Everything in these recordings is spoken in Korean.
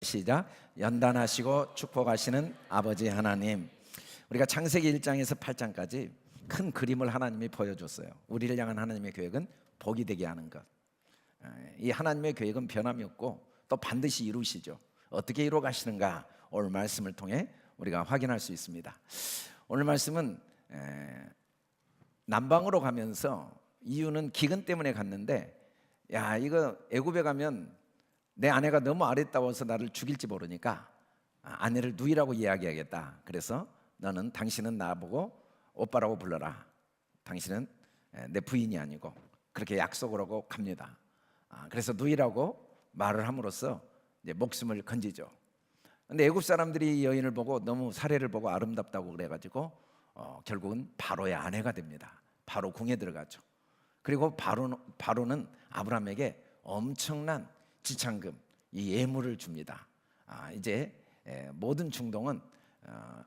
시작. 연단하시고 축복하시는 아버지 하나님, 우리가 창세기 1장에서 8장까지 큰 그림을 하나님이 보여줬어요. 우리를 향한 하나님의 계획은 복이 되게 하는 것. 이 하나님의 계획은 변함이 없고 또 반드시 이루시죠. 어떻게 이루어 가시는가 오늘 말씀을 통해 우리가 확인할 수 있습니다. 오늘 말씀은 남방으로 가면서, 이유는 기근 때문에 갔는데, 야, 이거 애굽에 가면 내 아내가 너무 아름다워서 나를 죽일지 모르니까 아내를 누이라고 이야기하겠다. 그래서 너는, 당신은 나보고 오빠라고 불러라. 당신은 내 부인이 아니고, 그렇게 약속을 하고 갑니다. 그래서 누이라고 말을 함으로써 이제 목숨을 건지죠. 근데 애굽 사람들이 이 여인을 보고, 너무 사례를 보고 아름답다고 그래가지고 결국은 바로의 아내가 됩니다. 바로 궁에 들어가죠. 그리고 바로는 아브라함에게 엄청난 지참금, 이 예물을 줍니다. 이제 모든 중동은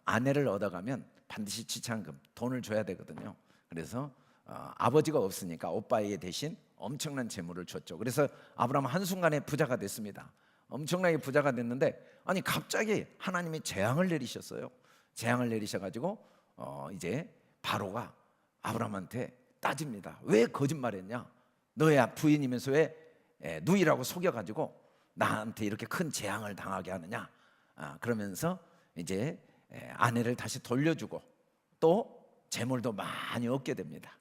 아내를 얻어가면 반드시 지참금, 돈을 줘야 되거든요. 그래서 아버지가 없으니까 오빠에게 대신 엄청난 재물을 줬죠. 그래서 아브라함은 한순간에 부자가 됐습니다. 엄청나게 부자가 됐는데, 아니 갑자기 하나님이 재앙을 내리셨어요. 재앙을 내리셔가지고 이제 바로가 아브라함한테 따집니다. 왜 거짓말했냐? 너의 부인이면서 왜 누이라고 속여가지고 나한테 이렇게 큰 재앙을 당하게 하느냐? 그러면서 이제 아내를 다시 돌려주고 또 재물도 많이 얻게 됩니다.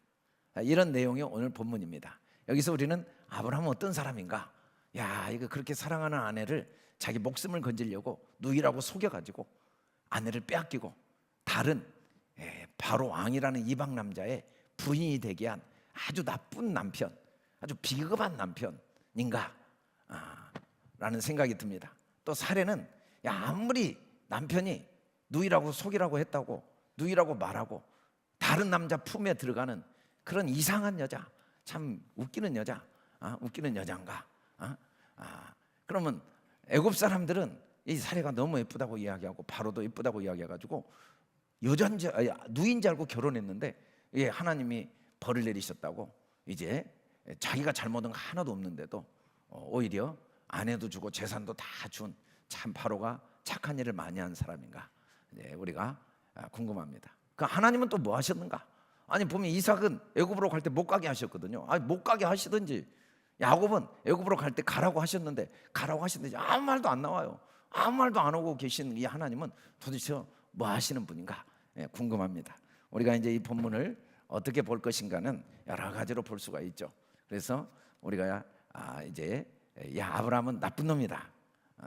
이런 내용이 오늘 본문입니다. 여기서 우리는 아브라함은 어떤 사람인가? 야, 이거 그렇게 사랑하는 아내를 자기 목숨을 건지려고 누이라고 속여가지고 아내를 빼앗기고 다른 바로 왕이라는 이방 남자의 부인이 되게 한 아주 나쁜 남편, 아주 비겁한 남편인가? 라는 생각이 듭니다. 또 사례는, 야, 아무리 남편이 누이라고 속이라고 했다고, 누이라고 말하고 다른 남자 품에 들어가는 그런 이상한 여자, 참 웃기는 여자, 웃기는 여자인가? 그러면 애굽 사람들은 이 사례가 너무 예쁘다고 이야기하고 바로도 예쁘다고 이야기해가지고 누이인 줄 알고 결혼했는데, 하나님이 벌을 내리셨다고 이제 자기가 잘못한 거 하나도 없는데도 오히려 아내도 주고 재산도 다 준, 참 바로가 착한 일을 많이 한 사람인가? 우리가 궁금합니다. 그 하나님은 또 뭐 하셨는가? 아니 보면 이삭은 애굽으로 갈 때 못 가게 하셨거든요. 아니 못 가게 하시든지, 야곱은 애굽으로 갈 때 가라고 하셨는데 아무 말도 안 나와요. 아무 말도 안 하고 계신 이 하나님은 도대체 뭐 하시는 분인가? 궁금합니다. 우리가 이제 이 본문을 어떻게 볼 것인가는 여러 가지로 볼 수가 있죠. 그래서 우리가 이제, 야, 아브라함은 나쁜 놈이다.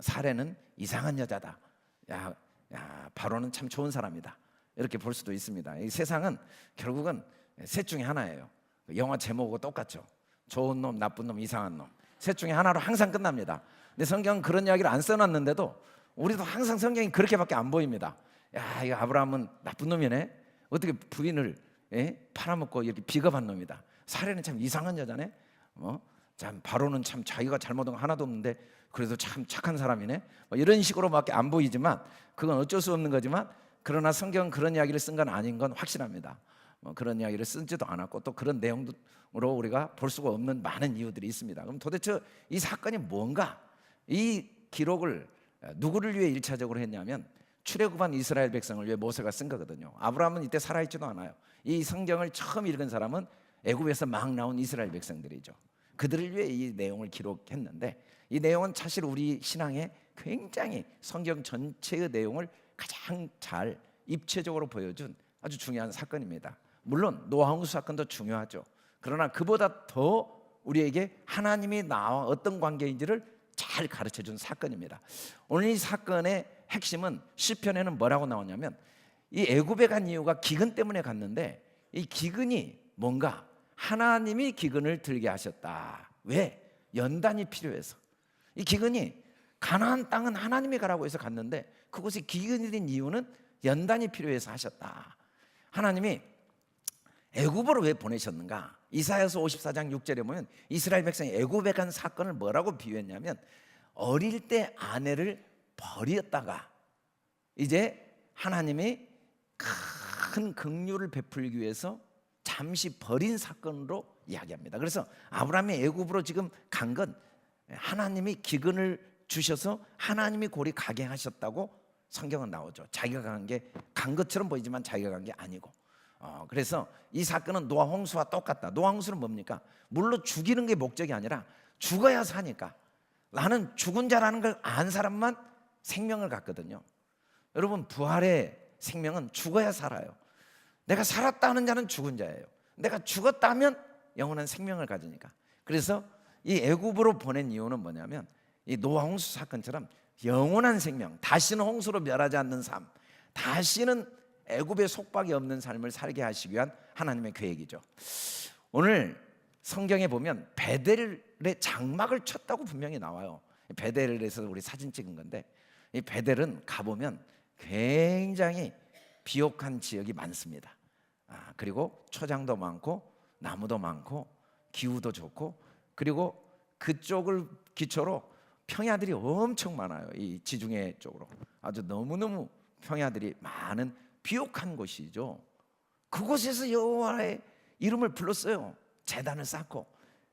사례는 이상한 여자다. 야, 바로는 참 좋은 사람이다. 이렇게 볼 수도 있습니다. 이 세상은 결국은 셋 중에 하나예요. 영화 제목하고 똑같죠. 좋은 놈, 나쁜 놈, 이상한 놈. 셋 중에 하나로 항상 끝납니다. 근데 성경은 그런 이야기를 안 써놨는데도 우리도 항상 성경이 그렇게밖에 안 보입니다. 야, 이거 아브라함은 나쁜 놈이네. 어떻게 부인을 팔아먹고 이렇게 비겁한 놈이다. 사례는 참 이상한 여자네. 참 바로는 참 자기가 잘못한 거 하나도 없는데 그래도 참 착한 사람이네. 이런 식으로밖에 안 보이지만, 그건 어쩔 수 없는 거지만, 그러나 성경은 그런 이야기를 쓴 건 아닌 건 확실합니다. 그런 이야기를 쓰지도 않았고 또 그런 내용으로 우리가 볼 수가 없는 많은 이유들이 있습니다. 그럼 도대체 이 사건이 뭔가? 이 기록을 누구를 위해 1차적으로 했냐면 출애굽한 이스라엘 백성을 위해 모세가 쓴 거거든요. 아브라함은 이때 살아있지도 않아요. 이 성경을 처음 읽은 사람은 애굽에서 막 나온 이스라엘 백성들이죠. 그들을 위해 이 내용을 기록했는데, 이 내용은 사실 우리 신앙에 굉장히 성경 전체의 내용을 가장 잘 입체적으로 보여준 아주 중요한 사건입니다. 물론 노아홍수 사건도 중요하죠. 그러나 그보다 더 우리에게 하나님이 나와 어떤 관계인지를 잘 가르쳐준 사건입니다. 오늘 이 사건의 핵심은 시편에는 뭐라고 나오냐면, 이 애굽에 간 이유가 기근 때문에 갔는데, 이 기근이 뭔가 하나님이 기근을 들게 하셨다. 왜? 연단이 필요해서. 이 기근이, 가나안 땅은 하나님이 가라고 해서 갔는데 그곳에 기근이 된 이유는 연단이 필요해서 하셨다. 하나님이 애굽으로 왜 보내셨는가? 이사야서 54장 6절에 보면 이스라엘 백성이 애굽에 간 사건을 뭐라고 비유했냐면, 어릴 때 아내를 버렸다가 이제 하나님이 큰 긍휼을 베풀기 위해서 잠시 버린 사건으로 이야기합니다. 그래서 아브라함이 애굽으로 지금 간 건 하나님이 기근을 주셔서 하나님이 골이 가게 하셨다고 성경은 나오죠. 자기가 간 것처럼 보이지만 자기가 간 게 아니고. 그래서 이 사건은 노아 홍수와 똑같다. 노아 홍수는 뭡니까? 물로 죽이는 게 목적이 아니라 죽어야 사니까. 나는 죽은 자라는 걸 안 사람만 생명을 갖거든요. 여러분, 부활의 생명은 죽어야 살아요. 내가 살았다 하는 자는 죽은 자예요. 내가 죽었다 하면 영원한 생명을 가지니까. 그래서 이 애굽으로 보낸 이유는 뭐냐면 이 노아 홍수 사건처럼 영원한 생명, 다시는 홍수로 멸하지 않는 삶, 다시는 애굽의 속박이 없는 삶을 살게 하시기 위한 하나님의 계획이죠. 오늘 성경에 보면 베델의 장막을 쳤다고 분명히 나와요. 베델에서 우리 사진 찍은 건데, 이 베델은 가보면 굉장히 비옥한 지역이 많습니다. 그리고 초장도 많고 나무도 많고 기후도 좋고, 그리고 그쪽을 기초로 평야들이 엄청 많아요. 이 지중해 쪽으로 아주 너무너무 평야들이 많은 비옥한 곳이죠. 그곳에서 여호와의 이름을 불렀어요. 제단을 쌓고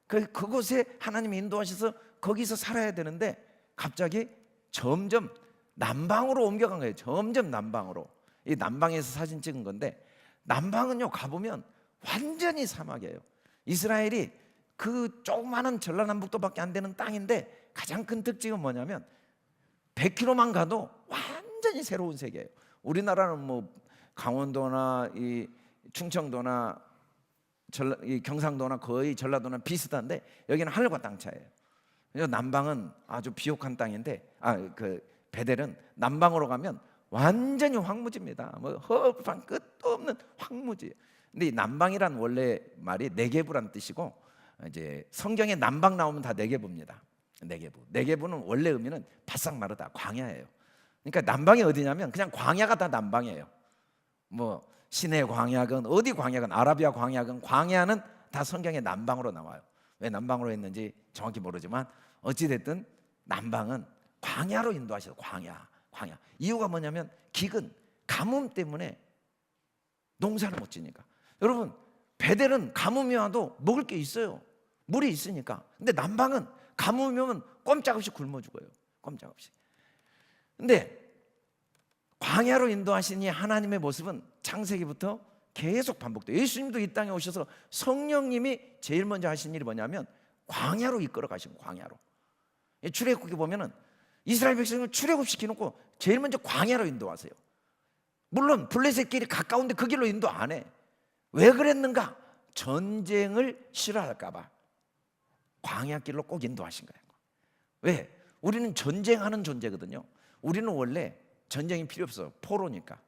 그곳에 하나님이 인도하셔서 거기서 살아야 되는데 갑자기 점점 남방으로 옮겨간 거예요. 점점 남방으로. 이 남방에서 사진 찍은 건데, 남방은요 가보면 완전히 사막이에요. 이스라엘이 그 조그마한 전라남북도밖에 안 되는 땅인데 가장 큰 특징은 뭐냐면 100km만 가도 완전히 새로운 세계예요. 우리나라는 뭐 강원도나 이 충청도나 이 경상도나 거의 전라도나 비슷한데 여기는 하늘과 땅 차이예요. 남방은 아주 비옥한 땅인데 그 베델은 남방으로 가면 완전히 황무지입니다. 뭐 허업한 끝도 없는 황무지. 근데 이 남방이란 원래 말이 네게부란 뜻이고, 이제 성경에 남방 나오면 다 네게부입니다. 네게부는 원래 의미는 바싹 마르다, 광야예요. 그러니까 남방이 어디냐면 그냥 광야가 다 남방이에요. 뭐 시내 광야건 어디 광야건 아라비아 광야건 광야는 다 성경의 남방으로 나와요. 왜 남방으로 했는지 정확히 모르지만 어찌됐든 남방은 광야로 인도하셔서 광야. 이유가 뭐냐면 기근, 가뭄 때문에 농사를 못 지니까. 여러분, 베델은 가뭄이 와도 먹을 게 있어요. 물이 있으니까. 근데 남방은 가뭄이 오면 꼼짝없이 굶어 죽어요. 꼼짝없이. 근데 광야로 인도하신 이 하나님의 모습은 창세기부터 계속 반복돼요. 예수님도 이 땅에 오셔서 성령님이 제일 먼저 하신 일이 뭐냐면 광야로 이끌어 가신 광야로. 출애굽기 보면은 이스라엘 백성을 출애굽시켜놓고 제일 먼저 광야로 인도하세요. 물론 블레셋 길이 가까운데 그 길로 인도 안 해. 왜 그랬는가? 전쟁을 싫어할까 봐 광야길로 꼭 인도하신 거예요. 왜? 우리는 전쟁하는 존재거든요. 우리는 원래 전쟁이 필요 없어요. 포로니까.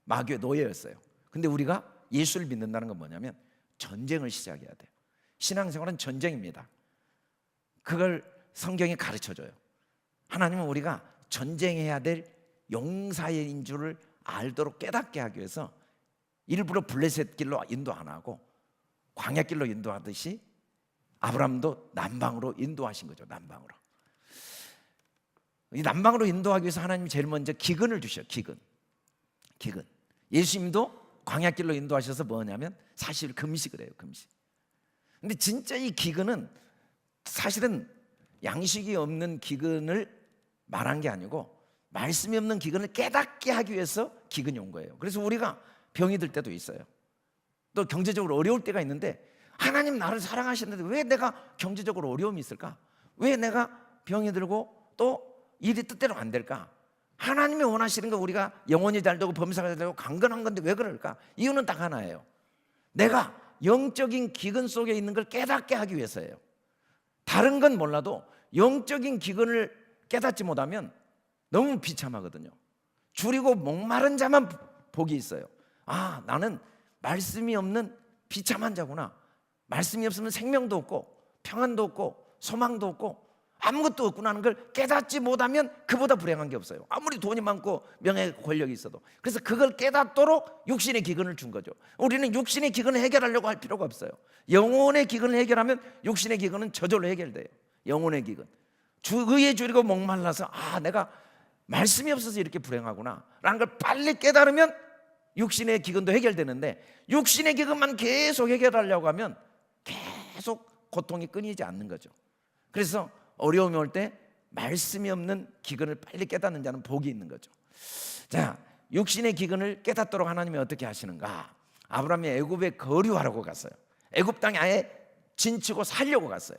마귀의 노예였어요. 근데 우리가 예수를 믿는다는 건 뭐냐면 전쟁을 시작해야 돼요. 신앙생활은 전쟁입니다. 그걸 성경이 가르쳐줘요. 하나님은 우리가 전쟁해야 될 용사인 줄을 알도록 깨닫게 하기 위해서 일부러 블레셋 길로 인도 안 하고 광야길로 인도하듯이 아브라함도 남방으로 인도하신 거죠. 남방으로. 이 남방으로 인도하기 위해서 하나님이 제일 먼저 기근을 주셔요. 기근. 예수님도 광야길로 인도하셔서 뭐냐면 사실 금식을 해요. 금식. 근데 진짜 이 기근은 사실은 양식이 없는 기근을 말한 게 아니고 말씀이 없는 기근을 깨닫게 하기 위해서 기근이 온 거예요. 그래서 우리가 병이 들 때도 있어요. 또 경제적으로 어려울 때가 있는데 하나님 나를 사랑하시는데 왜 내가 경제적으로 어려움이 있을까? 왜 내가 병이 들고 또 일이 뜻대로 안 될까? 하나님이 원하시는 거 우리가 영혼이 잘 되고 범사가 잘 되고 강건한 건데 왜 그럴까? 이유는 딱 하나예요. 내가 영적인 기근 속에 있는 걸 깨닫게 하기 위해서예요. 다른 건 몰라도 영적인 기근을 깨닫지 못하면 너무 비참하거든요. 줄이고 목마른 자만 복이 있어요. 나는 말씀이 없는 비참한 자구나. 말씀이 없으면 생명도 없고 평안도 없고 소망도 없고 아무것도 없구나 하는 걸 깨닫지 못하면 그보다 불행한 게 없어요. 아무리 돈이 많고 명예 권력이 있어도. 그래서 그걸 깨닫도록 육신의 기근을 준 거죠. 우리는 육신의 기근을 해결하려고 할 필요가 없어요. 영혼의 기근을 해결하면 육신의 기근은 저절로 해결돼요. 영혼의 기근. 의에 줄이고 목말라서 내가 말씀이 없어서 이렇게 불행하구나 라는 걸 빨리 깨달으면 육신의 기근도 해결되는데, 육신의 기근만 계속 해결하려고 하면 계속 고통이 끊이지 않는 거죠. 그래서 어려움이 올 때 말씀이 없는 기근을 빨리 깨닫는 자는 복이 있는 거죠. 자, 육신의 기근을 깨닫도록 하나님이 어떻게 하시는가? 아브라함이 애굽에 거류하라고 갔어요. 애굽 땅에 아예 진치고 살려고 갔어요.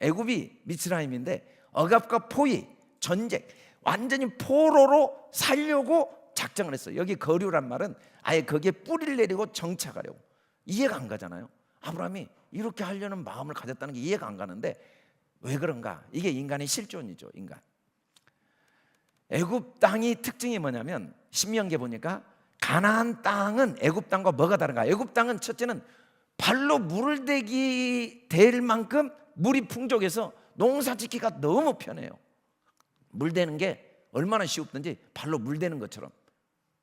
애굽이 미스라임인데 억압과 포위, 전쟁, 완전히 포로로 살려고 작정을 했어요. 여기 거류란 말은 아예 거기에 뿌리를 내리고 정착하려고. 이해가 안 가잖아요. 아브라함이 이렇게 하려는 마음을 가졌다는 게 이해가 안 가는데 왜 그런가? 이게 인간의 실존이죠. 인간. 애굽 땅이 특징이 뭐냐면 신명기에 보니까 가나안 땅은 애굽 땅과 뭐가 다른가? 애굽 땅은 첫째는 발로 물을 대기 될 만큼 물이 풍족해서 농사 짓기가 너무 편해요. 물 대는 게 얼마나 쉽든지 발로 물 대는 것처럼.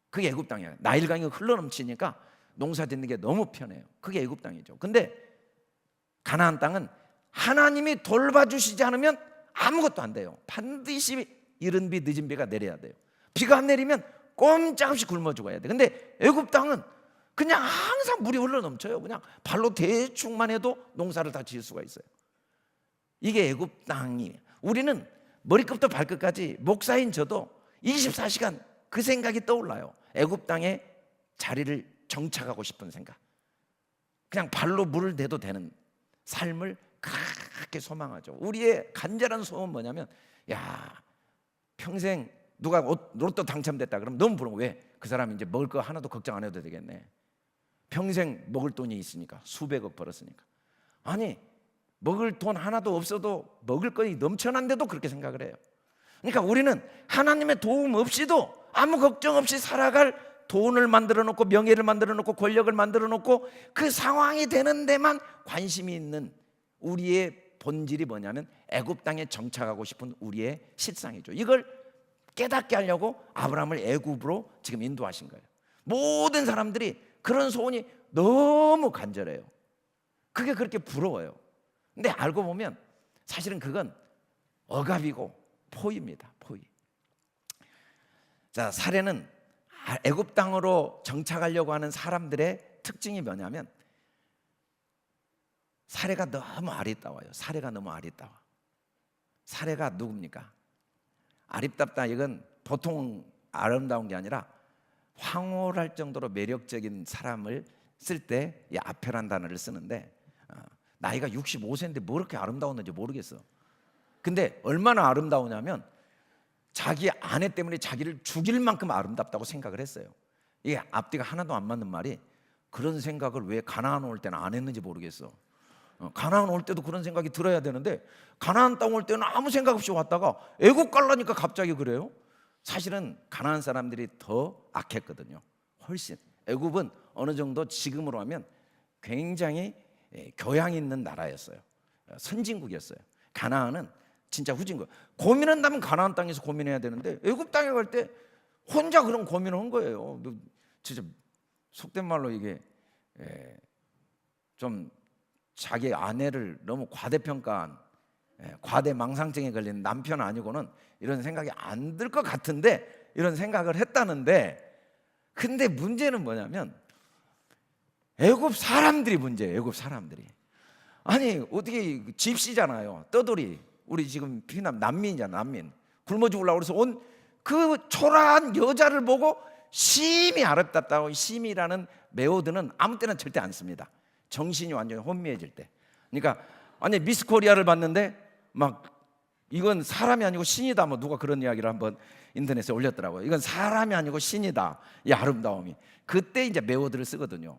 그게 애굽 땅이에요. 나일강이 흘러넘치니까 농사 짓는 게 너무 편해요. 그게 애굽 땅이죠. 근데 가나안 땅은 하나님이 돌봐주시지 않으면 아무것도 안 돼요. 반드시 이른 비 늦은 비가 내려야 돼요. 비가 안 내리면 꼼짝없이 굶어 죽어야 돼. 근데 애굽 땅은 그냥 항상 물이 흘러넘쳐요. 그냥 발로 대충만 해도 농사를 다 지을 수가 있어요. 이게 애굽 땅이. 우리는 머리끝부터 발끝까지 목사인 저도 24시간 그 생각이 떠올라요. 애굽 땅에 자리를 정착하고 싶은 생각. 그냥 발로 물을 대도 되는 삶을 그렇게 소망하죠. 우리의 간절한 소원은 뭐냐면, 야, 평생 누가 로또 당첨됐다 그러면 너무 부러워. 왜? 그 사람이 이제 먹을 거 하나도 걱정 안 해도 되겠네. 평생 먹을 돈이 있으니까, 수백억 벌었으니까. 아니, 먹을 돈 하나도 없어도 먹을 것이 넘쳐난데도 그렇게 생각을 해요. 그러니까 우리는 하나님의 도움 없이도 아무 걱정 없이 살아갈 돈을 만들어 놓고 명예를 만들어 놓고 권력을 만들어 놓고 그 상황이 되는 데만 관심이 있는 우리의 본질이 뭐냐면 애굽 땅에 정착하고 싶은 우리의 실상이죠. 이걸 깨닫게 하려고 아브라함을 애굽으로 지금 인도하신 거예요. 모든 사람들이 그런 소원이 너무 간절해요. 그게 그렇게 부러워요. 근데 알고 보면 사실은 그건 억압이고 포위입니다. 포위. 자, 사례는 애굽 땅으로 정착하려고 하는 사람들의 특징이 뭐냐면 사례가 너무 아리따워요. 사례가 너무 아리따워. 사례가 누굽니까? 아리따다 이건 보통 아름다운 게 아니라 황홀할 정도로 매력적인 사람을 쓸 때 이 아페란 단어를 쓰는데 나이가 65세인데 뭐 그렇게 아름다웠는지 모르겠어. 근데 얼마나 아름다우냐면 자기 아내 때문에 자기를 죽일 만큼 아름답다고 생각을 했어요. 이게 앞뒤가 하나도 안 맞는 말이 그런 생각을 왜 가나안 올 때는 안 했는지 모르겠어. 가나안 올 때도 그런 생각이 들어야 되는데 가나안 땅 올 때는 아무 생각 없이 왔다가 애국 가려니까 갑자기 그래요. 사실은 가나안 사람들이 더 악했거든요. 훨씬. 애굽은 어느 정도 지금으로 하면 굉장히 교양 있는 나라였어요. 선진국이었어요. 가나안은 진짜 후진국. 고민한다면 가나안 땅에서 고민해야 되는데 애굽 땅에 갈 때 혼자 그런 고민을 한 거예요. 진짜 속된 말로 이게 좀 자기 아내를 너무 과대평가한 과대망상증에 걸린 남편 아니고는 이런 생각이 안 들 것 같은데 이런 생각을 했다는데 근데 문제는 뭐냐면 애굽 사람들이 문제예요. 애굽 사람들이. 아니 어떻게 집시잖아요. 떠돌이. 우리 지금 피난 난민이잖아. 난민. 굶어 죽으려고 그래서 온 그 초라한 여자를 보고 심히 아름답다고 심이라는 메오드는 아무 때나 절대 안 씁니다. 정신이 완전히 혼미해질 때. 그러니까 아니 미스 코리아를 봤는데 막 이건 사람이 아니고 신이다. 뭐 누가 그런 이야기를 한번 인터넷에 올렸더라고요. 이건 사람이 아니고 신이다. 이 아름다움이. 그때 이제 메오드를 쓰거든요.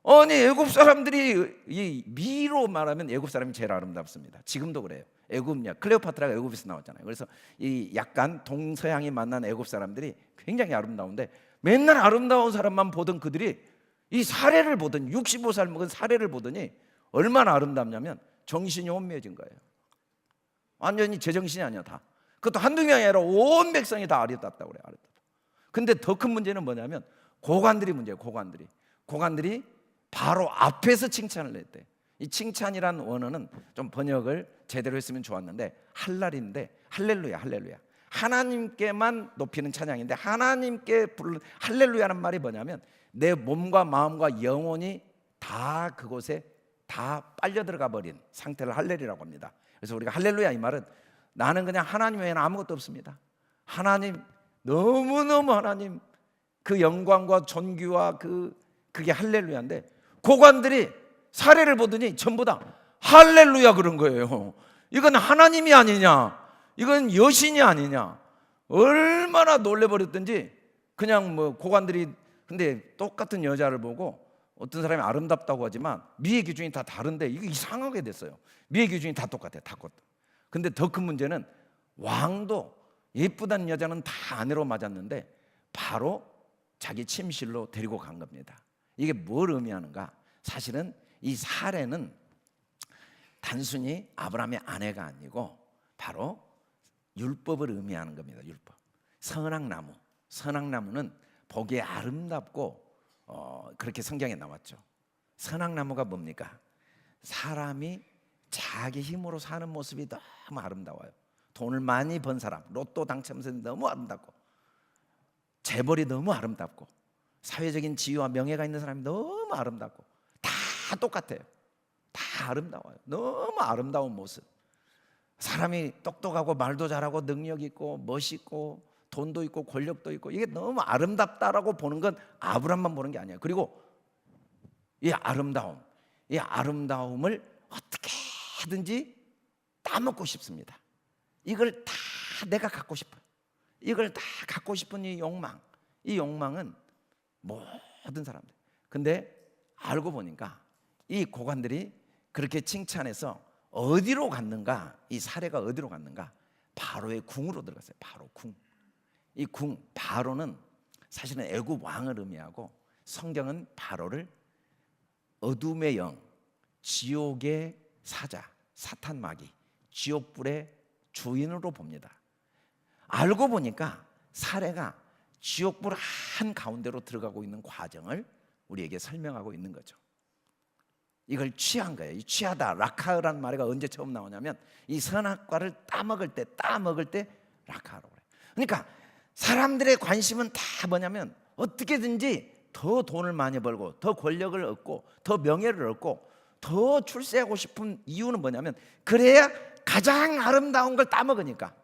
아니 애굽 사람들이 이 미로 말하면 애굽 사람이 제일 아름답습니다. 지금도 그래요. 애굽냐 클레오파트라가 애굽에서 나왔잖아요. 그래서 이 약간 동서양이 만난 애굽 사람들이 굉장히 아름다운데 맨날 아름다운 사람만 보던 그들이 이 사례를 보더니 65살 먹은 사례를 보더니 얼마나 아름답냐면 정신이 혼미해진 거예요. 완전히 제정신이 아니야 다. 그것도 한두 명이 아니라 온 백성이 다 아름답다고 그래요. 아름답다. 근데 더 큰 문제는 뭐냐면 고관들이 문제예요. 고관들이 바로 앞에서 칭찬을 했대. 이 칭찬이란 원어는 좀 번역을 제대로 했으면 좋았는데 할랄인데 할렐루야. 하나님께만 높이는 찬양인데 하나님께 부르는 할렐루야는 말이 뭐냐면 내 몸과 마음과 영혼이 다 그곳에 다 빨려 들어가 버린 상태를 할렐이라고 합니다. 그래서 우리가 할렐루야 이 말은 나는 그냥 하나님 외에는 아무것도 없습니다. 하나님, 너무너무 하나님 그 영광과 존귀와 그게 할렐루야인데, 고관들이 사례를 보더니 전부 다 할렐루야 그런 거예요. 이건 하나님이 아니냐, 이건 여신이 아니냐. 얼마나 놀래버렸던지. 그냥 뭐 고관들이, 근데 똑같은 여자를 보고 어떤 사람이 아름답다고 하지만 미의 기준이 다 다른데 이게 이상하게 됐어요. 미의 기준이 다 똑같아요. 다 똑같아. 근데 더 큰 문제는 왕도 예쁘다는 여자는 다 아내로 맞았는데 바로 자기 침실로 데리고 간 겁니다. 이게 뭘 의미하는가? 사실은 이 사례는 단순히 아브라함의 아내가 아니고 바로 율법을 의미하는 겁니다. 율법. 선악나무. 선악나무는 보기에 아름답고 그렇게 성경에 나왔죠. 선악나무가 뭡니까? 사람이 자기 힘으로 사는 모습이 너무 아름다워요. 돈을 많이 번 사람, 로또 당첨된 너무 아름답고, 재벌이 너무 아름답고, 사회적인 지위와 명예가 있는 사람이 너무 아름답고, 다 똑같아요. 다 아름다워요. 너무 아름다운 모습. 사람이 똑똑하고 말도 잘하고 능력 있고 멋있고 돈도 있고 권력도 있고, 이게 너무 아름답다라고 보는 건 아브라함만 보는 게 아니에요. 그리고 이 아름다움을 어떻게든지 따먹고 싶습니다. 이걸 다 내가 갖고 싶어요. 이걸 다 갖고 싶은 이 욕망은 모든 사람들. 근데 알고 보니까 이 고관들이 그렇게 칭찬해서 어디로 갔는가? 이 사례가 어디로 갔는가? 바로의 궁으로 들어갔어요. 바로 궁. 이 궁, 바로는 사실은 애굽 왕을 의미하고, 성경은 바로를 어둠의 영, 지옥의 사자, 사탄 마귀, 지옥불의 주인으로 봅니다. 알고 보니까 사례가 지옥불 한가운데로 들어가고 있는 과정을 우리에게 설명하고 있는 거죠. 이걸 취한 거예요. 이 취하다, 라카라는 말이 언제 처음 나오냐면 이 선악과를 따먹을 때 라카라고 그래요. 그러니까 사람들의 관심은 다 뭐냐면 어떻게든지 더 돈을 많이 벌고 더 권력을 얻고 더 명예를 얻고 더 출세하고 싶은 이유는 뭐냐면, 그래야 가장 아름다운 걸 따먹으니까,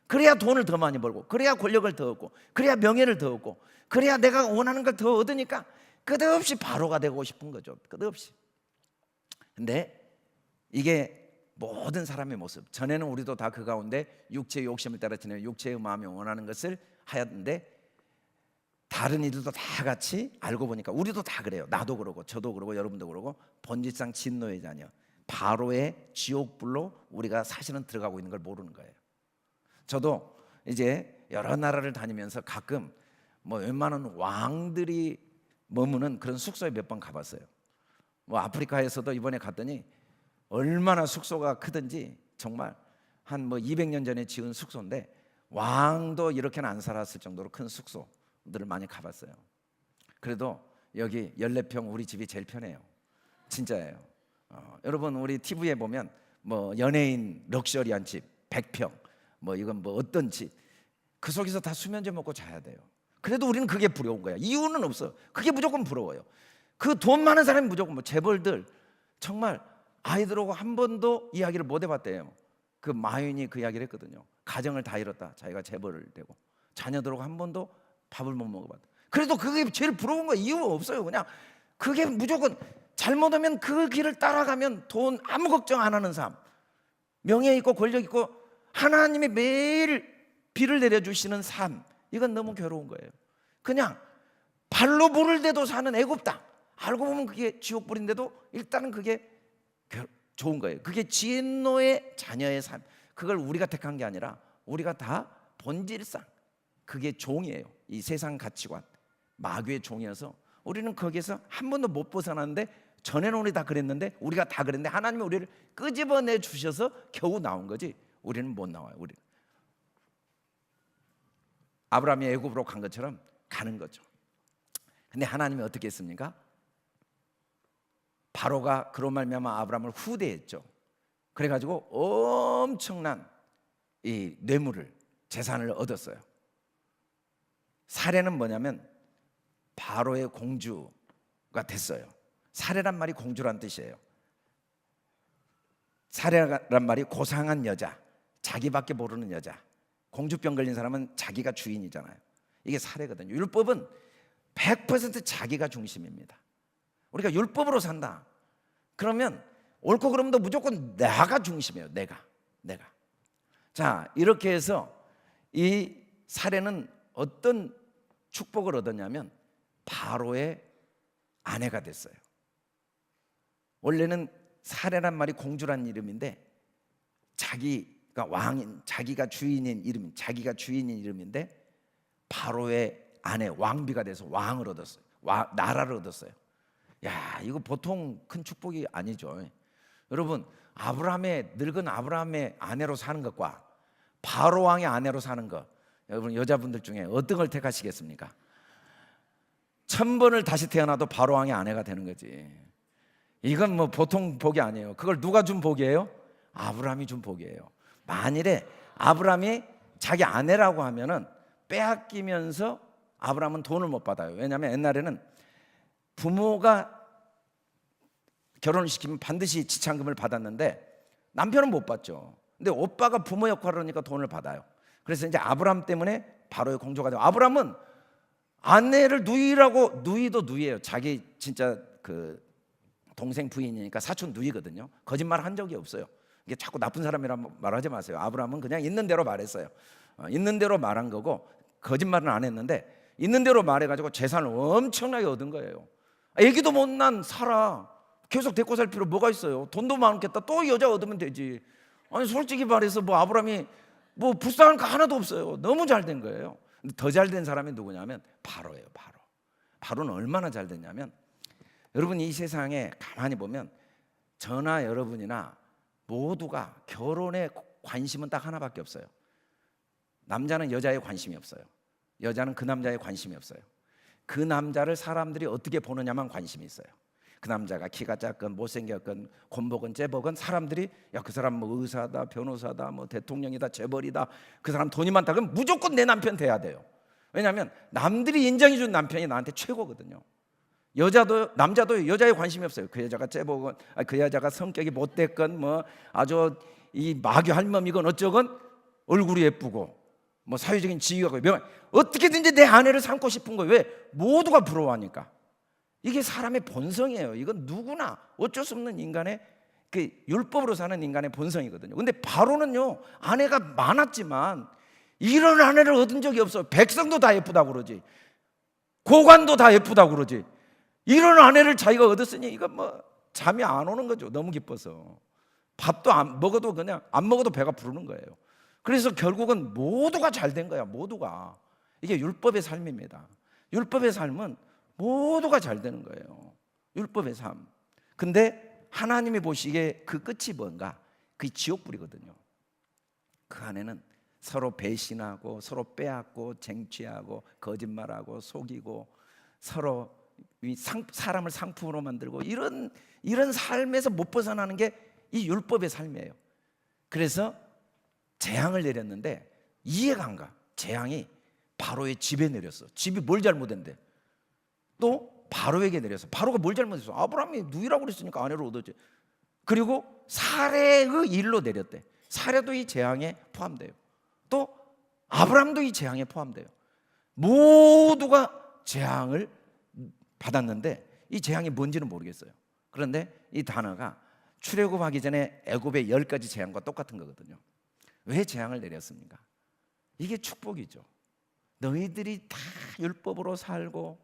그래야 돈을 더 많이 벌고, 그래야 권력을 더 얻고, 그래야 명예를 더 얻고, 그래야 내가 원하는 걸 더 얻으니까 끝없이 바로가 되고 싶은 거죠. 끝없이. 근데 이게 모든 사람의 모습. 전에는 우리도 다 그 가운데 육체의 욕심을 따라 지내는 육체의 마음이 원하는 것을 하였는데, 다른 이들도 다 같이 알고 보니까 우리도 다 그래요. 나도 그러고 저도 그러고 여러분도 그러고, 본질상 진노의 자녀, 바로의 지옥불로 우리가 사실은 들어가고 있는 걸 모르는 거예요. 저도 이제 여러 나라를 다니면서 가끔 뭐 웬만한 왕들이 머무는 그런 숙소에 몇 번 가봤어요. 뭐 아프리카에서도 이번에 갔더니 얼마나 숙소가 크든지, 정말 한 뭐 200년 전에 지은 숙소인데 왕도 이렇게는 안 살았을 정도로 큰 숙소들을 많이 가봤어요. 그래도 여기 14평 우리 집이 제일 편해요. 진짜예요. 여러분, 우리 TV에 보면 뭐 연예인 럭셔리한 집 100평, 뭐 이건 뭐 어떤 집, 그 속에서 다 수면제 먹고 자야 돼요. 그래도 우리는 그게 부러운 거야. 이유는 없어. 그게 무조건 부러워요. 그 돈 많은 사람이 무조건, 뭐 재벌들 정말 아이들하고 한 번도 이야기를 못 해봤대요. 그 마윈이 그 이야기를 했거든요. 가정을 다 잃었다. 자기가 재벌을 되고 자녀들하고 한 번도 밥을 못 먹어봤다. 그래도 그게 제일 부러운 거예요. 이유가 없어요. 그냥 그게 무조건, 잘못하면 그 길을 따라가면 돈 아무 걱정 안 하는 삶, 명예 있고 권력 있고 하나님이 매일 비를 내려주시는 삶, 이건 너무 괴로운 거예요. 그냥 발로 물을 대도 사는 애굽 땅, 알고 보면 그게 지옥불인데도 일단은 그게 좋은 거예요. 그게 진노의 자녀의 삶. 그걸 우리가 택한 게 아니라 우리가 다 본질상 그게 종이에요. 이 세상 가치관, 마귀의 종이어서 우리는 거기에서 한 번도 못 벗어났는데, 전에는 우리 다 그랬는데, 우리가 다 그랬는데 하나님이 우리를 끄집어내 주셔서 겨우 나온 거지, 우리는 못 나와요. 우리는 아브라함이 애굽으로 간 것처럼 가는 거죠. 근데 하나님이 어떻게 했습니까? 바로가 그로 말미암아 아브라함을 후대했죠. 그래가지고 엄청난 이 뇌물을, 재산을 얻었어요. 사례는 뭐냐면 바로의 공주가 됐어요. 사례란 말이 공주란 뜻이에요. 사례란 말이 고상한 여자, 자기밖에 모르는 여자, 공주병 걸린 사람은 자기가 주인이잖아요. 이게 사례거든요. 율법은 100% 자기가 중심입니다. 우리가 율법으로 산다 그러면 옳고 그름도 무조건 내가 중심이에요. 내가. 자, 이렇게 해서 이 사례는 어떤 축복을 얻었냐면 바로의 아내가 됐어요. 원래는 사례란 말이 공주란 이름인데 자기가 왕인, 자기가 주인인 이름인데 바로의 아내, 왕비가 돼서 왕을 얻었어요. 나라를 얻었어요. 야, 이거 보통 큰 축복이 아니죠. 여러분, 늙은 아브라함의 아내로 사는 것과 바로 왕의 아내로 사는 것, 여러분 여자분들 중에 어떤 걸 택하시겠습니까? 1000번을 다시 태어나도 바로 왕의 아내가 되는 거지. 이건 뭐 보통 복이 아니에요. 그걸 누가 준 복이에요? 아브라함이 준 복이에요. 만일에 아브라함이 자기 아내라고 하면은 빼앗기면서 아브라함은 돈을 못 받아요. 왜냐하면 옛날에는 부모가 결혼을 시키면 반드시 지참금을 받았는데 남편은 못 받죠. 근데 오빠가 부모 역할을 하니까 돈을 받아요. 그래서 이제 아브라함 때문에 바로의 공주가 되고, 아브라함은 아내를 누이도 누이예요. 자기 진짜 그 동생 부인이니까 사촌 누이거든요. 거짓말 한 적이 없어요. 이게 자꾸 나쁜 사람이라고 말하지 마세요. 아브라함은 그냥 있는 대로 말했어요. 있는 대로 말한 거고 거짓말은 안 했는데 있는 대로 말해가지고 재산을 엄청나게 얻은 거예요. 애기도 못 난 사라 계속 데리고 살 필요 뭐가 있어요? 돈도 많겠다. 또 여자 얻으면 되지. 아니 솔직히 말해서 뭐 아브라함이 뭐 불쌍한 거 하나도 없어요. 너무 잘 된 거예요. 근데 더 잘 된 사람이 누구냐면 바로예요. 바로는 얼마나 잘 됐냐면, 여러분 이 세상에 가만히 보면 저나 여러분이나 모두가 결혼에 관심은 딱 하나밖에 없어요. 남자는 여자에 관심이 없어요. 여자는 그 남자에 관심이 없어요. 그 남자를 사람들이 어떻게 보느냐만 관심이 있어요. 그 남자가 키가 작건 못생겼건 곤복은 째복은 사람들이 야, 그 사람 뭐 의사다, 변호사다, 뭐 대통령이다, 재벌이다, 그 사람 돈이 많다, 그럼 무조건 내 남편 돼야 돼요. 왜냐하면 남들이 인정해 준 남편이 나한테 최고거든요. 남자도 여자에 관심이 없어요. 그 여자가 째복은, 그 여자가 성격이 못됐건 뭐 아주 이 마귀 할멈이건 어쩌건 얼굴이 예쁘고 뭐 사회적인 지위가 어떻게든지 내 아내를 삼고 싶은 거예요. 왜? 모두가 부러워하니까. 이게 사람의 본성이에요. 이건 누구나 어쩔 수 없는 인간의 그 율법으로 사는 인간의 본성이거든요. 근데 바로는요, 아내가 많았지만 이런 아내를 얻은 적이 없어요. 백성도 다 예쁘다고 그러지, 고관도 다 예쁘다고 그러지, 이런 아내를 자기가 얻었으니 이건 뭐 잠이 안 오는 거죠. 너무 기뻐서 밥도 안 먹어도 그냥 안 먹어도 배가 부르는 거예요. 그래서 결국은 모두가 잘 된 거야. 모두가. 이게 율법의 삶입니다. 율법의 삶은 모두가 잘 되는 거예요. 율법의 삶. 근데 하나님이 보시기에 그 끝이 뭔가? 그게 지옥불이거든요. 그 안에는 서로 배신하고 서로 빼앗고 쟁취하고 거짓말하고 속이고 서로 사람을 상품으로 만들고 이런 삶에서 못 벗어나는 게 이 율법의 삶이에요. 그래서 재앙을 내렸는데 이해가 안 가. 재앙이 바로의 집에 내렸어. 집이 뭘 잘못했는데 또 바로에게 내렸어. 바로가 뭘 잘못했어? 아브라함이 누이라고 그랬으니까 아내를 얻었지. 그리고 사례의 일로 내렸대. 사례도 이 재앙에 포함돼요. 또 아브라함도 이 재앙에 포함돼요. 모두가 재앙을 받았는데 이 재앙이 뭔지는 모르겠어요. 그런데 이 단어가 출애굽하기 전에 애굽의 10가지 재앙과 똑같은 거거든요. 왜 재앙을 내렸습니까? 이게 축복이죠. 너희들이 다 율법으로 살고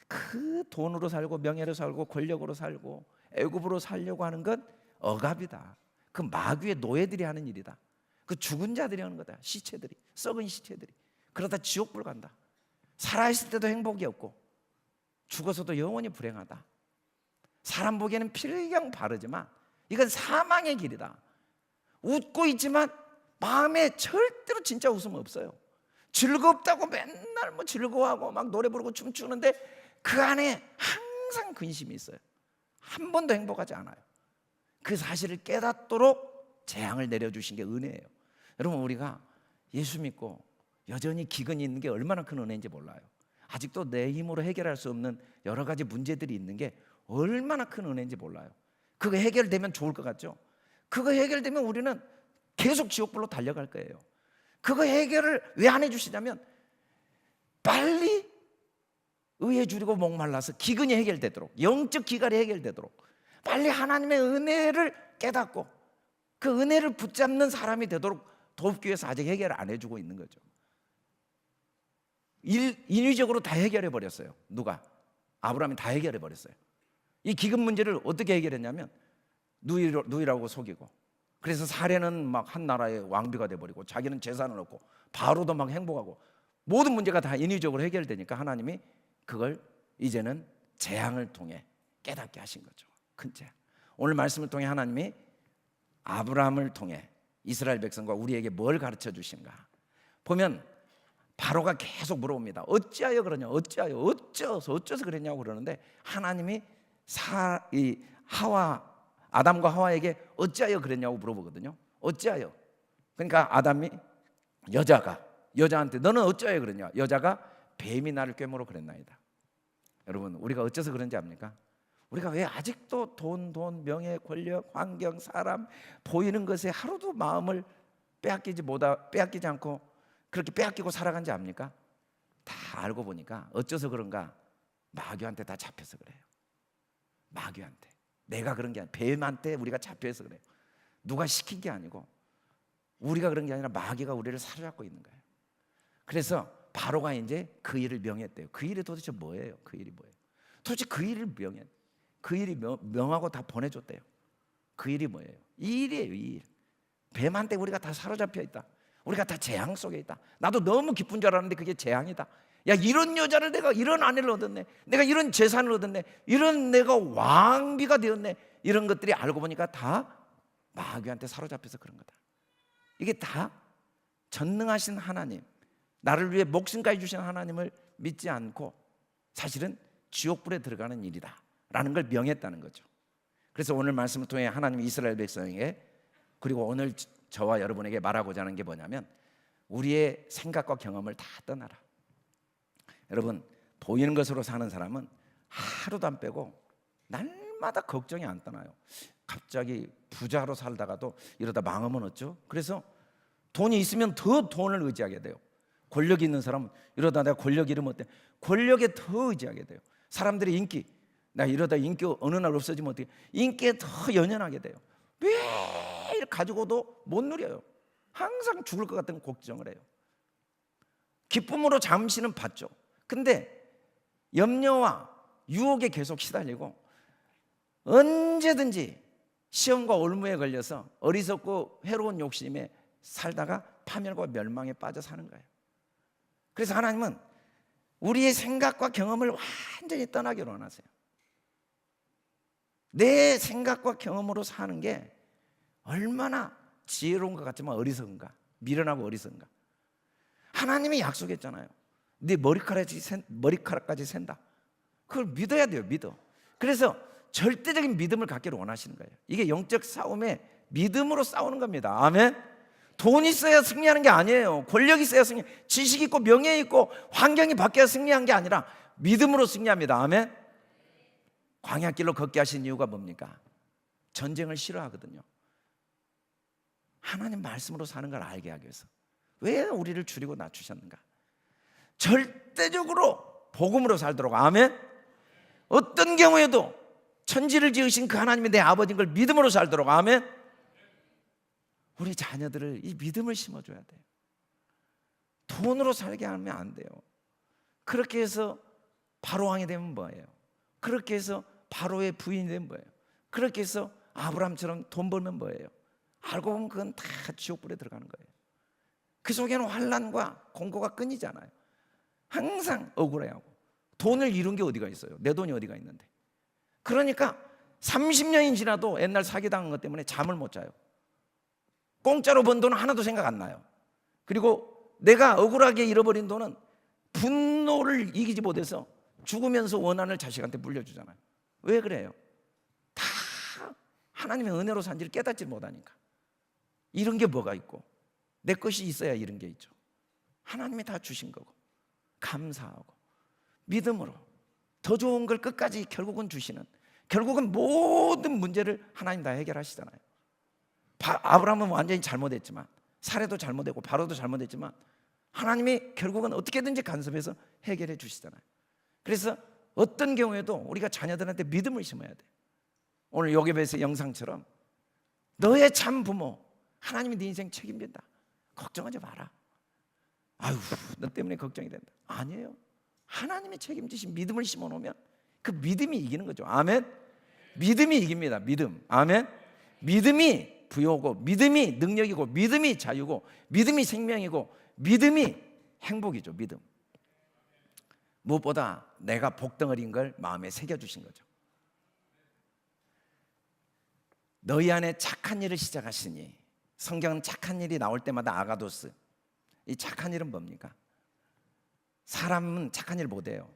그 돈으로 살고 명예로 살고 권력으로 살고 애굽으로 살려고 하는 건 억압이다. 그 마귀의 노예들이 하는 일이다. 그 죽은 자들이 하는 거다. 시체들이, 썩은 시체들이. 그러다 지옥불 간다. 살아있을 때도 행복이 없고 죽어서도 영원히 불행하다. 사람 보기에는 필경 바르지만 이건 사망의 길이다. 웃고 있지만 마음에 절대로 진짜 웃음 없어요. 즐겁다고 맨날 뭐 즐거워하고 막 노래 부르고 춤추는데 그 안에 항상 근심이 있어요. 한 번도 행복하지 않아요. 그 사실을 깨닫도록 재앙을 내려주신 게 은혜예요. 여러분, 우리가 예수 믿고 여전히 기근이 있는 게 얼마나 큰 은혜인지 몰라요. 아직도 내 힘으로 해결할 수 없는 여러 가지 문제들이 있는 게 얼마나 큰 은혜인지 몰라요. 그거 해결되면 좋을 것 같죠? 그거 해결되면 우리는 계속 지옥불로 달려갈 거예요. 그거 해결을 왜 안 해주시냐면 빨리 의에 줄이고 목말라서 기근이 해결되도록, 영적 기갈이 해결되도록 빨리 하나님의 은혜를 깨닫고 그 은혜를 붙잡는 사람이 되도록 돕기 위해서 아직 해결을 안 해주고 있는 거죠. 인위적으로 다 해결해 버렸어요. 누가? 아브라함이 다 해결해 버렸어요. 이 기근 문제를 어떻게 해결했냐면 누이라고 속이고, 그래서 사례는 막 한 나라의 왕비가 돼버리고 자기는 재산을 얻고 바로도 막 행복하고 모든 문제가 다 인위적으로 해결되니까 하나님이 그걸 이제는 재앙을 통해 깨닫게 하신 거죠. 큰 재앙. 오늘 말씀을 통해 하나님이 아브라함을 통해 이스라엘 백성과 우리에게 뭘 가르쳐 주신가 보면 바로가 계속 물어봅니다. 어찌하여 그러냐, 어찌하여, 어째서 그랬냐고 그러는데 하나님이 아담과 하와에게 어찌하여 그랬냐고 물어보거든요. 어찌하여? 그러니까 아담이 여자한테 너는 어찌하여 그랬냐? 여자가 뱀이 나를 꿰물어 그랬나이다. 여러분, 우리가 어째서 그런지 압니까? 우리가 왜 아직도 돈, 명예, 권력, 환경, 사람 보이는 것에 하루도 마음을 빼앗기지 않고 그렇게 빼앗기고 살아간지 압니까? 다 알고 보니까 어째서 그런가? 마귀한테 다 잡혀서 그래요. 마귀한테. 내가 그런 게 아니라 뱀한테 우리가 잡혀서 그래요. 누가 시킨 게 아니고 우리가 그런 게 아니라 마귀가 우리를 사로잡고 있는 거예요. 그래서 바로가 이제 그 일을 명했대요. 그 일이 도대체 뭐예요? 그 일이 뭐예요? 도대체 그 일을 명했. 그 일이 명하고 다 보내줬대요. 그 일이 뭐예요? 이 일이에요. 이 일. 뱀한테 우리가 다 사로잡혀 있다. 우리가 다 재앙 속에 있다. 나도 너무 기쁜 줄 알았는데 그게 재앙이다. 야, 이런 여자를 내가 이런 아내를 얻었네. 내가 이런 재산을 얻었네. 이런 내가 왕비가 되었네. 이런 것들이 알고 보니까 다 마귀한테 사로잡혀서 그런 거다. 이게 다 전능하신 하나님, 나를 위해 목숨까지 주신 하나님을 믿지 않고 사실은 지옥불에 들어가는 일이다 라는 걸 명했다는 거죠. 그래서 오늘 말씀을 통해 하나님이 이스라엘 백성에게, 그리고 오늘 저와 여러분에게 말하고자 하는 게 뭐냐면 우리의 생각과 경험을 다 떠나라. 여러분, 보이는 것으로 사는 사람은 하루도 안 빼고 날마다 걱정이 안 떠나요. 갑자기 부자로 살다가도 이러다 망하면 어쩌? 그래서 돈이 있으면 더 돈을 의지하게 돼요. 권력이 있는 사람은 이러다 내가 권력 잃으면 어때? 권력에 더 의지하게 돼요. 사람들의 인기, 나 이러다 인기 어느 날 없어지면 어떻게? 인기에 더 연연하게 돼요. 매일 가지고도 못 누려요. 항상 죽을 것 같은 걱정을 해요. 기쁨으로 잠시는 받죠. 근데 염려와 유혹에 계속 시달리고 언제든지 시험과 올무에 걸려서 어리석고 해로운 욕심에 살다가 파멸과 멸망에 빠져 사는 거예요. 그래서 하나님은 우리의 생각과 경험을 완전히 떠나기로 원하세요. 내 생각과 경험으로 사는 게 얼마나 지혜로운 것 같지만 어리석은가, 미련하고 어리석은가. 하나님이 약속했잖아요. 네 머리카락까지 샌다. 그걸 믿어야 돼요. 믿어. 그래서 절대적인 믿음을 갖기를 원하시는 거예요. 이게 영적 싸움에 믿음으로 싸우는 겁니다. 아멘. 돈 있어야 승리하는 게 아니에요. 권력 있어야 승리, 지식 있고 명예 있고 환경이 바뀌어야 승리한 게 아니라 믿음으로 승리합니다. 아멘. 광야길로 걷게 하신 이유가 뭡니까? 전쟁을 싫어하거든요. 하나님 말씀으로 사는 걸 알게 하기 위해서. 왜 우리를 줄이고 낮추셨는가? 절대적으로 복음으로 살도록. 아멘. 어떤 경우에도 천지를 지으신 그 하나님이 내 아버지인 걸 믿음으로 살도록. 아멘. 우리 자녀들을 이 믿음을 심어줘야 돼요. 돈으로 살게 하면 안 돼요. 그렇게 해서 바로왕이 되면 뭐예요? 그렇게 해서 바로의 부인이 되면 뭐예요? 그렇게 해서 아브라함처럼 돈 벌면 뭐예요? 알고 보면 그건 다 지옥불에 들어가는 거예요. 그 속에는 환난과 공고가 끊이잖아요. 항상 억울해하고. 돈을 잃은 게 어디가 있어요? 내 돈이 어디가 있는데. 그러니까 30년이 지나도 옛날 사기당한 것 때문에 잠을 못 자요. 공짜로 번 돈은 하나도 생각 안 나요. 그리고 내가 억울하게 잃어버린 돈은 분노를 이기지 못해서 죽으면서 원한을 자식한테 물려주잖아요. 왜 그래요? 다 하나님의 은혜로 산지를 깨닫지 못하니까. 이런 게 뭐가 있고, 내 것이 있어야 이런 게 있죠. 하나님이 다 주신 거고, 감사하고 믿음으로 더 좋은 걸 끝까지 결국은 주시는, 결국은 모든 문제를 하나님 다 해결하시잖아요. 아브라함은 완전히 잘못했지만, 사례도 잘못했고 바로도 잘못했지만 하나님이 결국은 어떻게든지 간섭해서 해결해 주시잖아요. 그래서 어떤 경우에도 우리가 자녀들한테 믿음을 심어야 돼. 오늘 요괴배의 영상처럼 너의 참 부모, 하나님이 네 인생 책임진다. 걱정하지 마라. 아유, 너 때문에 걱정이 된다. 아니에요. 하나님이 책임지신 믿음을 심어놓으면 그 믿음이 이기는 거죠. 아멘. 믿음이 이깁니다. 믿음. 아멘. 믿음이 부여고, 믿음이 능력이고, 믿음이 자유고, 믿음이 생명이고, 믿음이 행복이죠. 믿음. 무엇보다 내가 복덩어리인 걸 마음에 새겨주신 거죠. 너희 안에 착한 일을 시작하시니, 성경은 착한 일이 나올 때마다 아가도스, 이 착한 일은 뭡니까? 사람은 착한 일 못해요.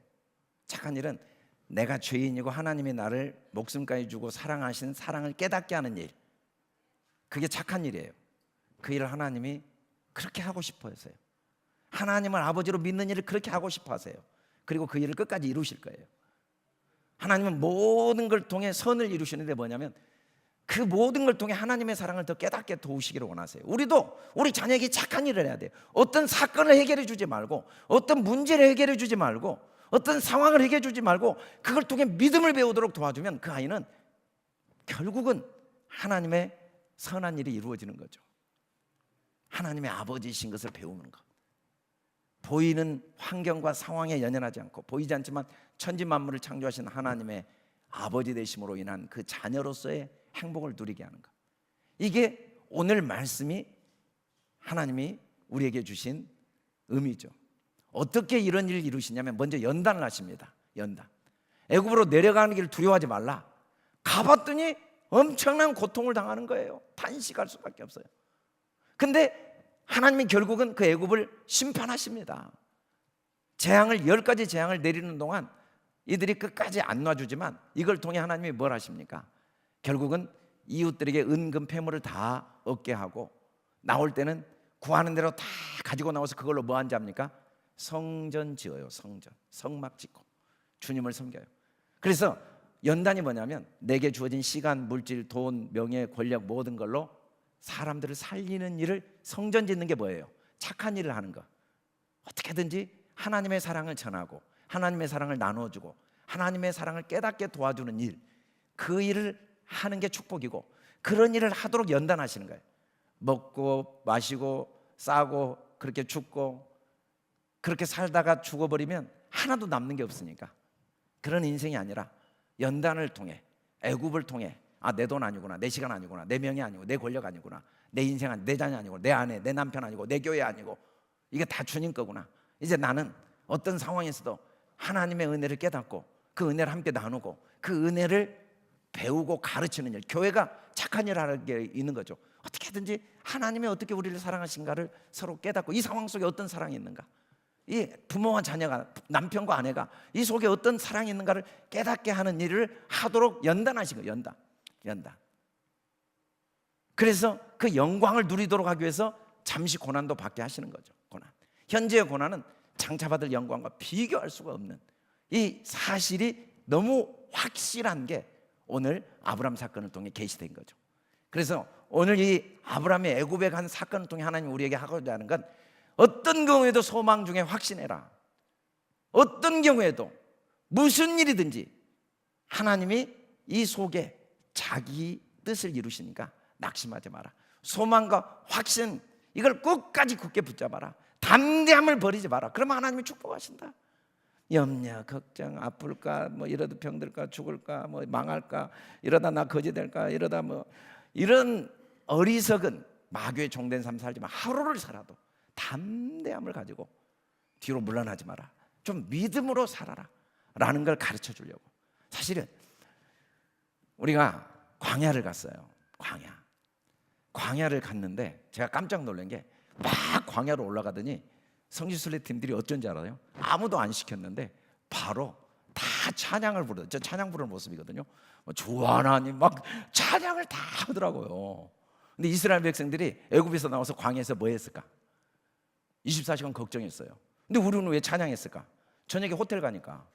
착한 일은 내가 죄인이고 하나님이 나를 목숨까지 주고 사랑하신 사랑을 깨닫게 하는 일, 그게 착한 일이에요. 그 일을 하나님이 그렇게 하고 싶어 하세요. 하나님을 아버지로 믿는 일을 그렇게 하고 싶어 하세요. 그리고 그 일을 끝까지 이루실 거예요. 하나님은 모든 걸 통해 선을 이루시는데 뭐냐면 그 모든 걸 통해 하나님의 사랑을 더 깨닫게 도우시기를 원하세요. 우리도 우리 자녀에게 착한 일을 해야 돼요. 어떤 사건을 해결해 주지 말고, 어떤 문제를 해결해 주지 말고, 어떤 상황을 해결해 주지 말고 그걸 통해 믿음을 배우도록 도와주면 그 아이는 결국은 하나님의 선한 일이 이루어지는 거죠. 하나님의 아버지이신 것을 배우는 것. 보이는 환경과 상황에 연연하지 않고, 보이지 않지만 천지 만물을 창조하신 하나님의 아버지 되심으로 인한 그 자녀로서의 행복을 누리게 하는 것. 이게 오늘 말씀이 하나님이 우리에게 주신 의미죠. 어떻게 이런 일을 이루시냐면 먼저 연단을 하십니다. 연단. 애굽으로 내려가는 길을 두려워하지 말라. 가봤더니 엄청난 고통을 당하는 거예요. 단식할 수밖에 없어요. 근데 하나님이 결국은 그 애굽을 심판하십니다. 재앙을 10가지 재앙을 내리는 동안 이들이 끝까지 안 놔주지만 이걸 통해 하나님이 뭘 하십니까? 결국은 이웃들에게 은금 폐물을 다 얻게 하고, 나올 때는 구하는 대로 다 가지고 나와서 그걸로 뭐 한지 합니까? 성전 지어요. 성전. 성막 짓고 주님을 섬겨요. 그래서 연단이 뭐냐면 내게 주어진 시간, 물질, 돈, 명예, 권력 모든 걸로 사람들을 살리는 일을, 성전 짓는 게 뭐예요? 착한 일을 하는 거. 어떻게든지 하나님의 사랑을 전하고 하나님의 사랑을 나눠주고 하나님의 사랑을 깨닫게 도와주는 일, 그 일을 하는 게 축복이고, 그런 일을 하도록 연단하시는 거예요. 먹고 마시고 싸고 그렇게 죽고 그렇게 살다가 죽어버리면 하나도 남는 게 없으니까 그런 인생이 아니라 연단을 통해, 애굽을 통해, 아, 내 돈 아니구나, 내 시간 아니구나, 내 명예 아니고, 내 권력 아니구나, 내 인생 아니고, 내 자녀 아니고, 내 아내, 내 남편 아니고, 내 교회 아니고, 이게 다 주님 거구나. 이제 나는 어떤 상황에서도 하나님의 은혜를 깨닫고 그 은혜를 함께 나누고 그 은혜를 배우고 가르치는 일, 교회가 착한 일을 하는 게 있는 거죠. 어떻게든지 하나님이 어떻게 우리를 사랑하신가를 서로 깨닫고, 이 상황 속에 어떤 사랑이 있는가, 이 부모와 자녀가, 남편과 아내가 이 속에 어떤 사랑이 있는가를 깨닫게 하는 일을 하도록 연단하신 거예요. 연단. 그래서 그 영광을 누리도록 하기 위해서 잠시 고난도 받게 하시는 거죠. 고난. 현재의 고난은 장차받을 영광과 비교할 수가 없는 이 사실이 너무 확실한 게 오늘 아브라함 사건을 통해 계시된 거죠. 그래서 오늘 이 아브라함의 애굽에 간 사건을 통해 하나님 우리에게 하고자 하는 건, 어떤 경우에도 소망 중에 확신해라. 어떤 경우에도 무슨 일이든지 하나님이 이 속에 자기 뜻을 이루시니까 낙심하지 마라. 소망과 확신, 이걸 끝까지 굳게 붙잡아라. 담대함을 버리지 마라. 그러면 하나님이 축복하신다. 염려, 걱정, 아플까, 뭐 이러다 병들까, 죽을까, 뭐 망할까, 이러다 나 거지 될까, 이러다 뭐 이런 어리석은 마귀의 종된 삶 살지 마. 하루를 살아도 담대함을 가지고 뒤로 물러나지 마라. 좀 믿음으로 살아라 라는 걸 가르쳐 주려고. 사실은 우리가 광야를 갔어요. 광야를 갔는데 제가 깜짝 놀란 게, 막 광야로 올라가더니 성지순례 팀들이 어쩐지 알아요? 아무도 안 시켰는데 바로 다 찬양을 부르죠. 저 찬양 부르는 모습이거든요. 주하나니 막 찬양을 다 하더라고요. 근데 이스라엘 백성들이 애굽에서 나와서 광야에서 뭐 했을까? 24시간 걱정했어요. 근데 우리는 왜 찬양했을까? 저녁에 호텔 가니까.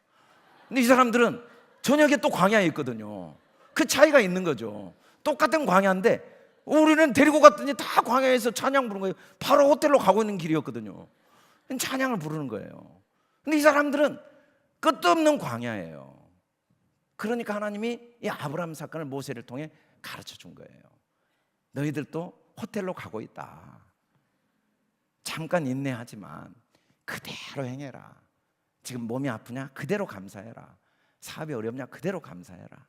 근데 이 사람들은 저녁에 또 광야에 있거든요. 그 차이가 있는 거죠. 똑같은 광야인데 우리는 데리고 갔더니 다 광야에서 찬양 부르는 거예요. 바로 호텔로 가고 있는 길이었거든요. 찬양을 부르는 거예요. 근데 이 사람들은 끝도 없는 광야예요. 그러니까 하나님이 이 아브라함 사건을 모세를 통해 가르쳐 준 거예요. 너희들도 호텔로 가고 있다. 잠깐 인내하지만 그대로 행해라. 지금 몸이 아프냐? 그대로 감사해라. 사업이 어렵냐? 그대로 감사해라.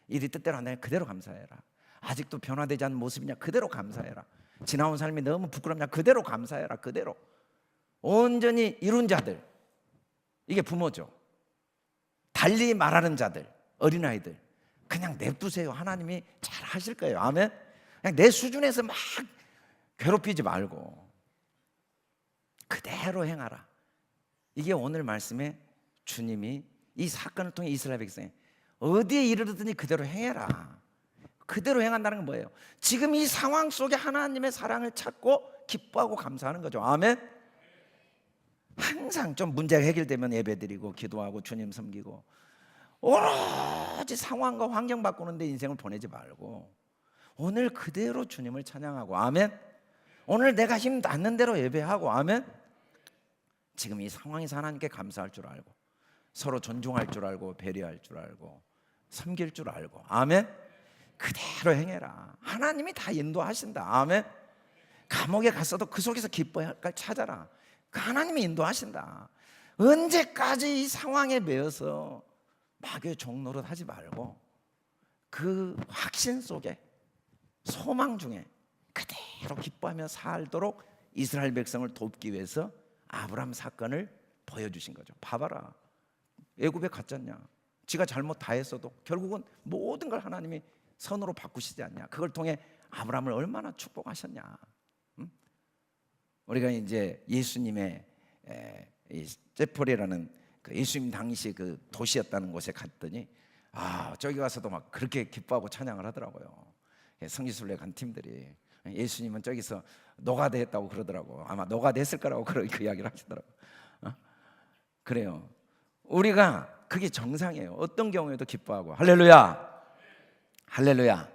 일이 뜻대로 안 되냐? 그대로 감사해라. 아직도 변화되지 않는 모습이냐? 그대로 감사해라. 지나온 삶이 너무 부끄럽냐? 그대로 감사해라. 그대로. 온전히 이룬 자들, 이게 부모죠. 달리 말하는 자들, 어린아이들, 그냥 냅두세요. 하나님이 잘 하실 거예요. 아멘. 그냥 내 수준에서 막 괴롭히지 말고 그대로 행하라. 이게 오늘 말씀에 주님이 이 사건을 통해 이스라엘 백성에 어디에 이르르더니 그대로 행해라. 그대로 행한다는 건 뭐예요? 지금 이 상황 속에 하나님의 사랑을 찾고 기뻐하고 감사하는 거죠. 아멘. 항상 좀 문제가 해결되면 예배드리고 기도하고 주님 섬기고 오로지 상황과 환경 바꾸는데 인생을 보내지 말고 오늘 그대로 주님을 찬양하고 아멘. 오늘 내가 힘 닿는 대로 예배하고 아멘. 지금 이 상황에서 하나님께 감사할 줄 알고 서로 존중할 줄 알고 배려할 줄 알고 섬길 줄 알고 아멘. 그대로 행해라. 하나님이 다 인도하신다. 아멘. 감옥에 갔어도 그 속에서 기뻐할 걸 찾아라. 하나님이 인도하신다. 언제까지 이 상황에 매여서 마귀의 종노릇 하지 말고 그 확신 속에 소망 중에 그대로 기뻐하며 살도록 이스라엘 백성을 돕기 위해서 아브라함 사건을 보여주신 거죠. 봐봐라. 애굽에 갔잖냐. 지가 잘못 다 했어도 결국은 모든 걸 하나님이 선으로 바꾸시지 않냐. 그걸 통해 아브라함을 얼마나 축복하셨냐. 우리가 이제 예수님의 세포리라는 그 예수님 당시 그 도시였다는 곳에 갔더니 저기 가서도 막 그렇게 기뻐하고 찬양을 하더라고요. 성지순례 간 팀들이 예수님은 저기서 노가다 했다고 그러더라고. 아마 노가다 했을 거라고 그 이야기를 하시더라고. 그래요. 우리가 그게 정상이에요. 어떤 경우에도 기뻐하고 할렐루야. 할렐루야.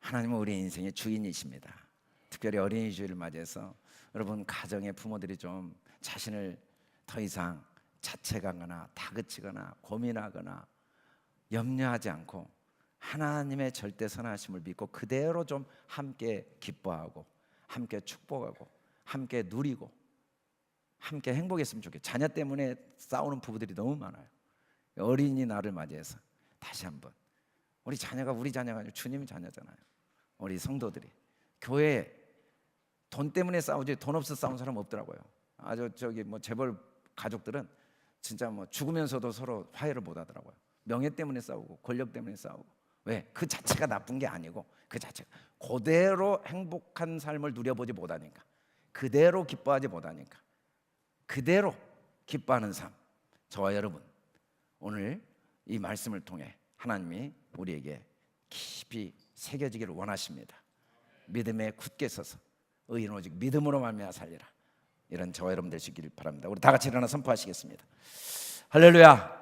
하나님은 우리 인생의 주인이십니다. 특별히 어린이 주일을 맞이해서 여러분 가정의 부모들이 좀 자신을 더 이상 자책하거나 다그치거나 고민하거나 염려하지 않고 하나님의 절대 선하심을 믿고 그대로 좀 함께 기뻐하고 함께 축복하고 함께 누리고 함께 행복했으면 좋겠어요. 자녀 때문에 싸우는 부부들이 너무 많아요. 어린이날을 맞이해서 다시 한번 우리 자녀가 아니고 주님 자녀잖아요. 우리 성도들이 교회에 돈 때문에 싸우지 돈 없어 싸운 사람 없더라고요. 저기 재벌 가족들은 진짜 죽으면서도 서로 화해를 못 하더라고요. 명예 때문에 싸우고 권력 때문에 싸우고. 왜? 그 자체가 나쁜 게 아니고 그 자체가 그대로 행복한 삶을 누려보지 못하니까, 그대로 기뻐하지 못하니까, 그대로 기뻐하는 삶. 저와 여러분 오늘 이 말씀을 통해 하나님이 우리에게 깊이 새겨지기를 원하십니다. 믿음에 굳게 서서 의인 오직 믿음으로 말미암아 살리라. 이런 저와 여러분 되시길 바랍니다. 우리 다 같이 일어나 선포하시겠습니다. 할렐루야.